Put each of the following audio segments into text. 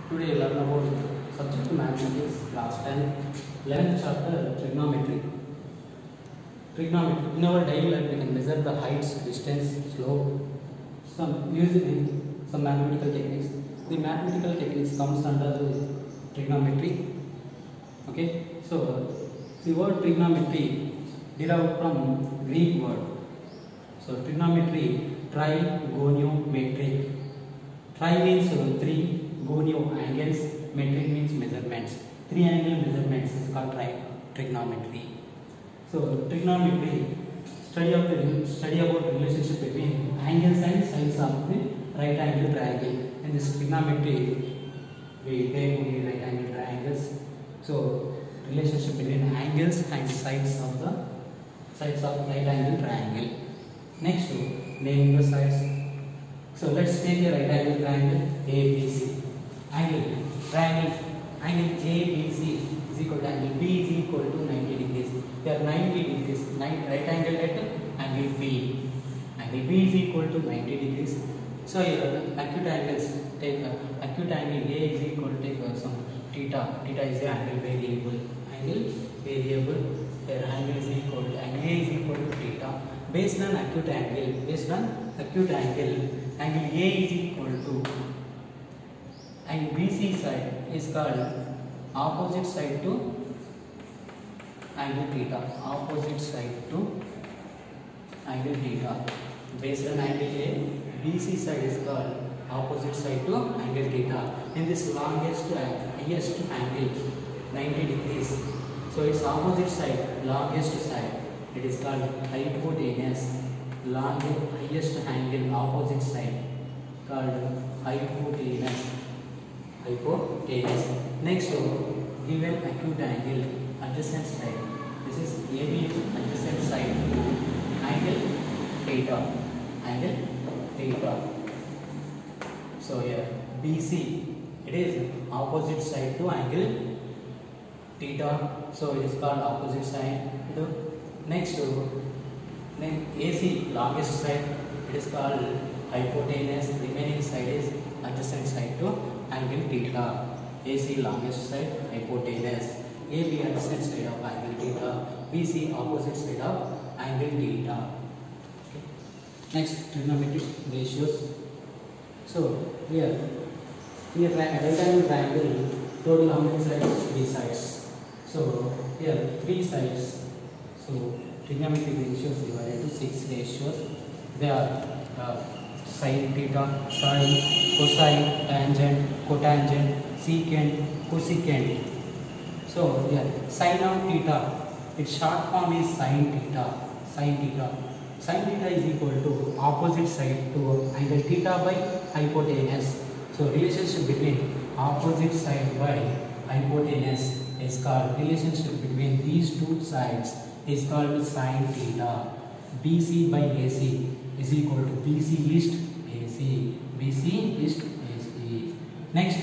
Today we learn about subject mathematics class 10, 11th chapter trigonometry. Trigonometry. In our daily life we can measure the heights, distance, slope, using some mathematical techniques. The mathematical techniques comes under the trigonometry. Okay, so the word trigonometry derived from Greek word. So trigonometry, trigoniometric. Tri means three, gonio angles, metric means measurements. Three angle measurements is called trigonometry. So trigonometry study about relationship between angles and sides of the right angle triangle. In this trigonometry, we take only right angle triangles. So relationship between angles and sides of right angle triangle. Next, name the sides. So let's take a right angle triangle ABC. Triangle ABC is equal to angle B is equal to 90 degrees. There are 90 degrees. Right angle at angle B. Angle B is equal to 90 degrees. So here acute angles, take acute angle A is equal to take some theta. Theta is the angle variable. Here angle is equal to angle A is equal to theta. Based on acute angle, angle A is equal to angle BC side is called opposite side to angle theta. Opposite side to angle theta. Based on angle A, BC side is called opposite side to angle theta. In this highest angle, 90 degrees. So its opposite side, longest side, it is called hypotenuse. Highest angle, opposite side, called hypotenuse. Next, given acute angle, adjacent side. This is AB adjacent side, angle theta. So here BC, it is opposite side to angle theta. So it is called opposite side. Next, AC longest side, it is called hypotenuse. Remaining side is adjacent side to angle theta. AC longest side, hypotenuse. AB adjacent side of angle theta. BC opposite side of angle theta. Okay. Next, trigonometric ratios. So here right angle triangle, total how many sides? 3 sides. So here 3 sides. So trigonometric ratios divided into 6 ratios. They are sin theta, sine, cosine, tangent, cotangent, secant, cosecant. So here sine of theta, its short form is sin theta. Sin theta is equal to opposite side to angle theta by hypotenuse. So relationship between opposite side by hypotenuse is called relationship between these two sides is called sin theta. BC by AC is equal to BC east AC. BC east AC. Next,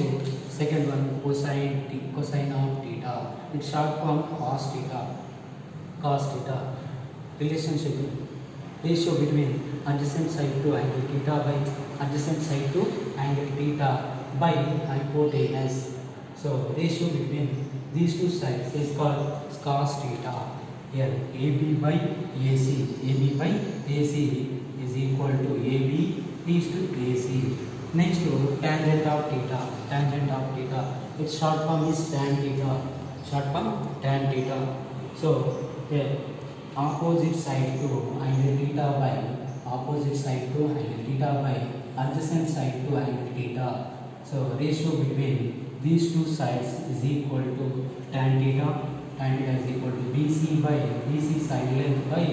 second one, cosine of theta. Its short form cos theta. Ratio between adjacent side to angle theta by adjacent side to angle theta by hypotenuse. So ratio between these two sides is called cos theta. Here AB by AC is equal to AB is to AC. Next, tangent of theta. Its short form is tan theta. So here opposite side to angle theta by adjacent side to angle theta. So ratio between these two sides is equal to tan theta. Tan theta is equal to BC side length by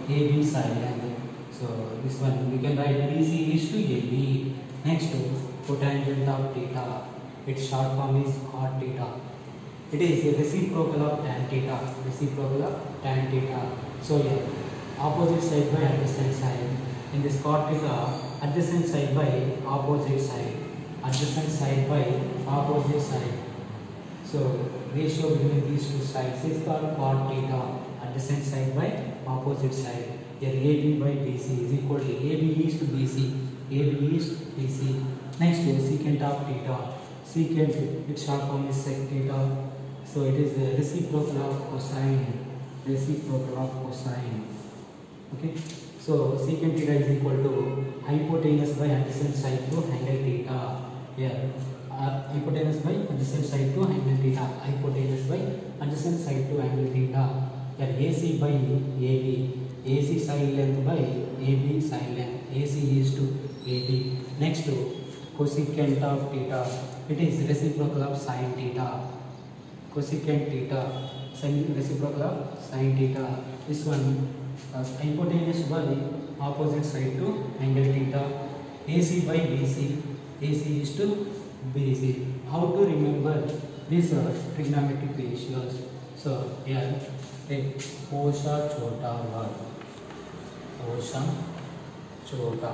AB side length. So this one we can write BC is to AB. Next, cotangent of theta. Its short form is cot theta. It is a reciprocal of tan theta. So here opposite side by adjacent side. In this cot theta, adjacent side by opposite side. So ratio between these two sides is called cot theta. Adjacent side by opposite side. Here AB by BC is equal to AB is to BC. Next, secant of theta. secant, its short form is sec theta. So it is the reciprocal of cosine. Reciprocal of cosine. Okay. So secant theta is equal to hypotenuse by adjacent side to angle theta. Here, hypotenuse by adjacent side to angle theta. Hypotenuse by adjacent side to angle theta. Here, AC by AB. AC side length by AB side length. AC is to AB. Next to cosecant of theta. It is reciprocal of sin theta. Cosecant theta. Reciprocal of sin theta. This one hypotenuse by opposite side to angle theta. AC by BC. AC is to BC. How to remember these trigonometric ratios? So here take OSHA chota word. OSHA chota.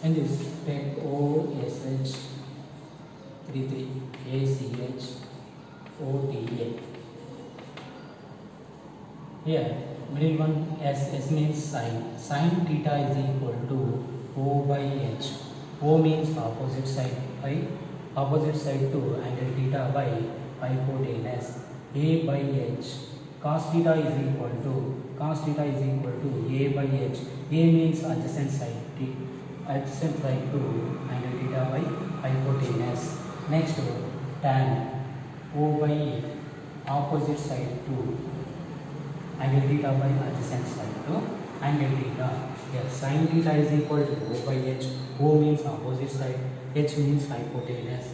And this take OSH 33 ACH OTA. Here middle one S means sine. Sine theta is equal to O by H. O means opposite side by opposite side to angle theta by hypotenuse. A by H. Cos theta is equal to A by H. A means adjacent side to angle theta by hypotenuse. Next tan O by A, opposite side to angle theta by adjacent side to angle theta. Here sin theta is equal to O by H. O means opposite side, H means hypotenuse.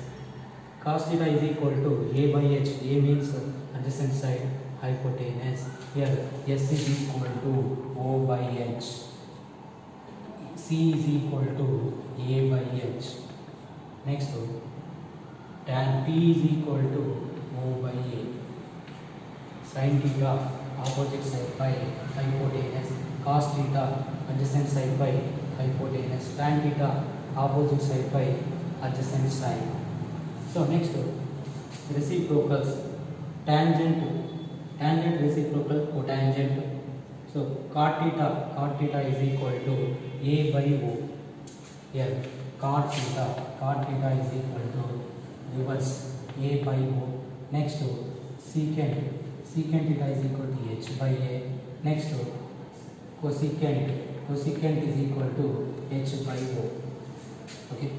Cos theta is equal to A by H. A means adjacent side, hypotenuse. Here S is equal to O by H. C is equal to A by H. Next tan P is equal to O by A. Sin theta opposite side by hypotenuse. Cos theta adjacent side by hypotenuse. Tan theta opposite side by adjacent side. So next reciprocals. Tangent reciprocal cotangent. So cot theta is equal to A by O. Here cot theta is equal to reverse A by O. Next secant theta is equal to H by A. Next cosecant is equal to H by O. Okay.